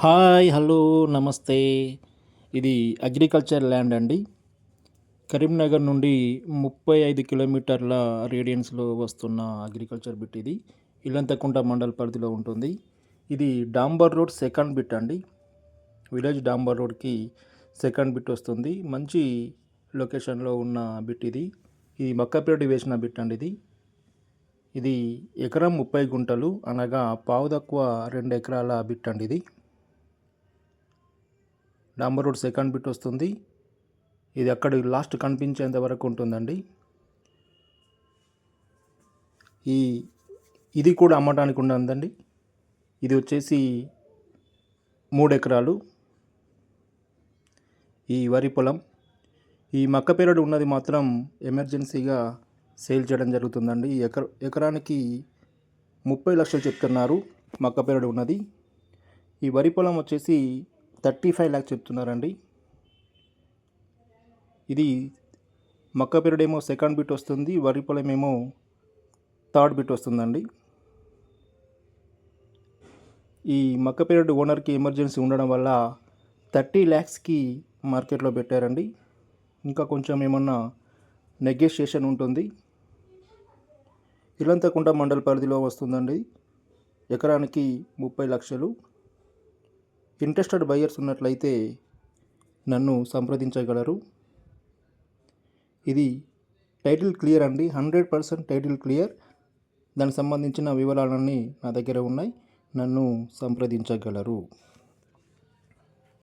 Hi hello నమస్తే. ఇది agriculture land అండి. కరీంనగర్ నుండి 35 కిలోమీటర్ల రేడియన్స్లో వస్తున్న అగ్రికల్చర్ బిట్ ఇది. ఇల్లంతకుంట మండల్ పరిధిలో ఉంటుంది. ఇది డాంబర్ రోడ్ సెకండ్ బిట్ అండి. విలేజ్ డాంబర్ రోడ్కి సెకండ్ బిట్ వస్తుంది. మంచి లొకేషన్లో ఉన్న బిట్ ఇది. ఇది మక్కపేరటి వేసిన బిట్ అండి. ఇది ఎకరం 30 గుంటలు అనగా పావు తక్కువ 2 ఎకరాల బిట్ అండి. ఇది డాంబర్ రోడ్ సెకండ్ బిట్ వస్తుంది. ఇది అక్కడ లాస్ట్ కనిపించేంత వరకు ఉంటుందండి. ఇది కూడా అమ్మటానికి ఉండదండి. ఇది వచ్చేసి 3 ఎకరాలు ఈ వరి పొలం. ఈ మక్క పేరడు ఉన్నది మాత్రం ఎమర్జెన్సీగా సేల్ చేయడం జరుగుతుందండి. ఎకరానికి 30 లక్షలు చెప్తున్నారు మక్క పేరడు ఉన్నది. ఈ వరి పొలం వచ్చేసి 35 lakhs చెప్తున్నారండి. ఇది మక్క పెరడేమో సెకండ్ బిట్ వస్తుంది, వరి పొలం ఏమో థర్డ్ బిట్ వస్తుందండి. ఈ మక్క పెరడు ఓనర్కి ఎమర్జెన్సీ ఉండడం వల్ల 30 lakhsకి మార్కెట్లో పెట్టారండి. ఇంకా కొంచెం ఏమన్నా నెగోషియేషన్ ఉంటుంది. ఇల్లంతకుంట మండల్ పరిధిలో వస్తుందండి. ఎకరానికి 30 లక్షలు. ఇంట్రెస్టెడ్ బయర్స్ ఉన్నట్లయితే నన్ను సంప్రదించగలరు. ఇది టైటిల్ క్లియర్ అండి, 100% టైటిల్ క్లియర్. దానికి సంబంధించిన వివరాలన్నీ నా దగ్గర ఉన్నాయి. నన్ను సంప్రదించగలరు.